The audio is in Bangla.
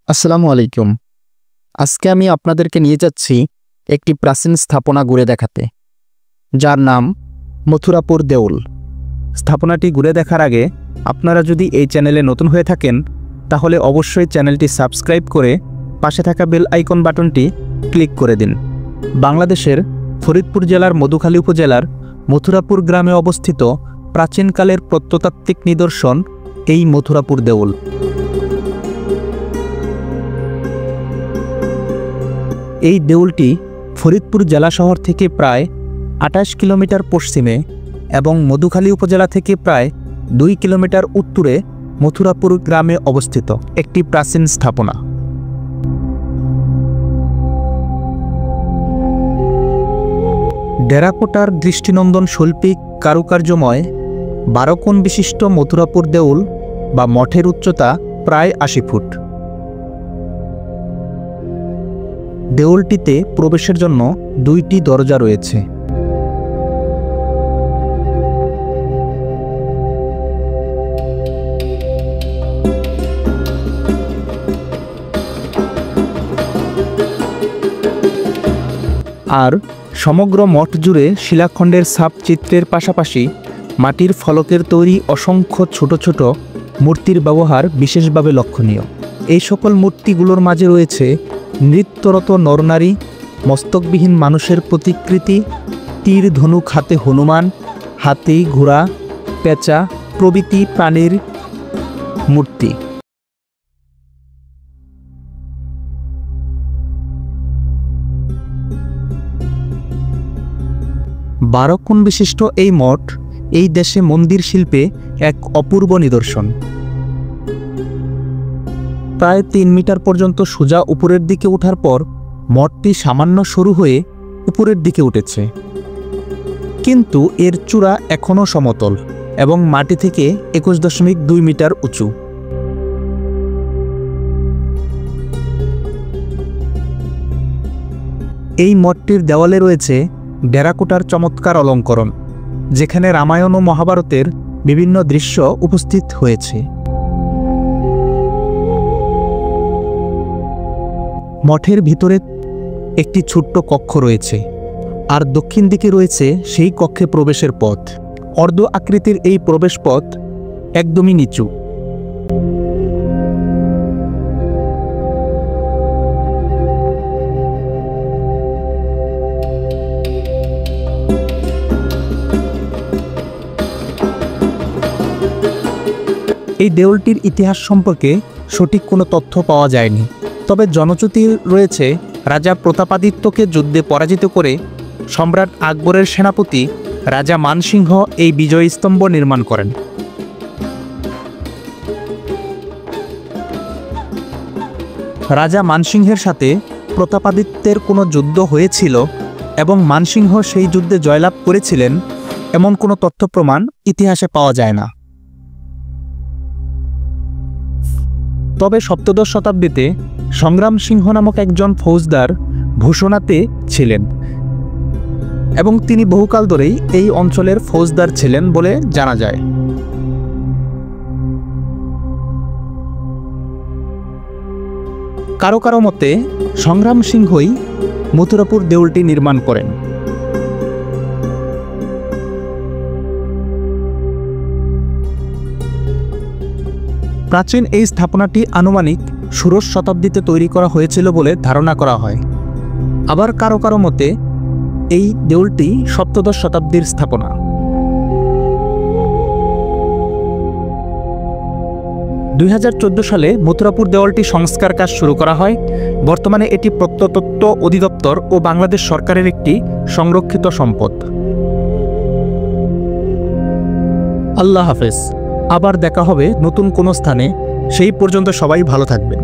আসসালামু আলাইকুম। আজকে আমি আপনাদেরকে নিয়ে যাচ্ছি একটি প্রাচীন স্থাপনা ঘুরে দেখাতে, যার নাম মথুরাপুর দেউল। স্থাপনাটি ঘুরে দেখার আগে আপনারা যদি এই চ্যানেলে নতুন হয়ে থাকেন তাহলে অবশ্যই চ্যানেলটি সাবস্ক্রাইব করে পাশে থাকা বেল আইকন বাটনটি ক্লিক করে দিন। বাংলাদেশের ফরিদপুর জেলার মধুখালী উপজেলার মথুরাপুর গ্রামে অবস্থিত প্রাচীনকালের প্রত্নতাত্ত্বিক নিদর্শন এই মথুরাপুর দেউল। এই দেউলটি ফরিদপুর জেলা শহর থেকে প্রায় ২৮ কিলোমিটার পশ্চিমে এবং মধুখালী উপজেলা থেকে প্রায় ২ কিলোমিটার উত্তরে মথুরাপুর গ্রামে অবস্থিত একটি প্রাচীন স্থাপনা। টেরাকোটার দৃষ্টিনন্দন শৈল্পিক কারুকার্যময় ১২ কোণ বিশিষ্ট মথুরাপুর দেউল বা মঠের উচ্চতা প্রায় ৮০ ফুট। দেউলটিতে প্রবেশের জন্য ২টি দরজা রয়েছে। আর সমগ্র মঠ জুড়ে শিলাখণ্ডের ছাপ চিত্রের পাশাপাশি মাটির ফলকের তৈরি অসংখ্য ছোট ছোট মূর্তির ব্যবহার বিশেষভাবে লক্ষণীয়। এই সকল মূর্তিগুলোর মাঝে রয়েছে নৃত্যরত নরনারী, মস্তকবিহীন মানুষের প্রতিকৃতি, তীর ধনুক হাতে হনুমান, হাতি, ঘোড়া, পেঁচা প্রভৃতি প্রাণীর মূর্তি। ১২ কোণ বিশিষ্ট এই মঠ এই দেশে মন্দির শিল্পে এক অপূর্ব নিদর্শন। প্রায় ৩ মিটার পর্যন্ত সোজা উপরের দিকে ওঠার পর মঠটি সামান্য সরু হয়ে উপরের দিকে উঠেছে, কিন্তু এর চূড়া এখনও সমতল এবং মাটি থেকে ২১.২ মিটার উঁচু। এই মঠটির দেওয়ালে রয়েছে টেরাকোটার চমৎকার অলঙ্করণ, যেখানে রামায়ণ ও মহাভারতের বিভিন্ন দৃশ্য উপস্থিত হয়েছে। মঠের ভিতরে একটি ছোট্ট কক্ষ রয়েছে, আর দক্ষিণ দিকে রয়েছে সেই কক্ষে প্রবেশের পথ। অর্ধ আকৃতির এই প্রবেশ পথ একদমই নিচু। এই দেউলটির ইতিহাস সম্পর্কে সঠিক কোনো তথ্য পাওয়া যায়নি, তবে জনশ্রুতি রয়েছে রাজা প্রতাপাদিত্যকে যুদ্ধে পরাজিত করে সম্রাট আকবরের সেনাপতি রাজা মানসিংহ এই বিজয় স্তম্ভ নির্মাণ করেন। রাজা মানসিংহের সাথে প্রতাপাদিত্যের কোনো যুদ্ধ হয়েছিল এবং মানসিংহ সেই যুদ্ধে জয়লাভ করেছিলেন এমন কোনো তথ্য প্রমাণ ইতিহাসে পাওয়া যায় না। তবে সপ্তদশ শতাব্দীতে সংগ্রাম সিংহ নামক একজন ফৌজদার ভূষণাতে ছিলেন এবং তিনি বহুকাল ধরেই এই অঞ্চলের ফৌজদার ছিলেন বলে জানা যায়। কারো কারো মতে সংগ্রাম সিংহই মথুরাপুর দেউলটি নির্মাণ করেন। প্রাচীন এই স্থাপনাটি আনুমানিক ষোড়শ শতাব্দীতে তৈরি করা হয়েছিল বলে ধারণা করা হয়। আবার কারো কারো মতে এই দেউলটি সপ্তদশ শতাব্দীর স্থাপনা। ২০১৪ সালে মথুরাপুর দেওয়ালটি সংস্কার কাজ শুরু করা হয়। বর্তমানে এটি প্রত্নতত্ত্ব অধিদপ্তর ও বাংলাদেশ সরকারের একটি সংরক্ষিত সম্পদ। আল্লাহ হাফেজ। আবার দেখা হবে নতুন কোনো স্থানে। সেই পর্যন্ত সবাই ভালো থাকবেন।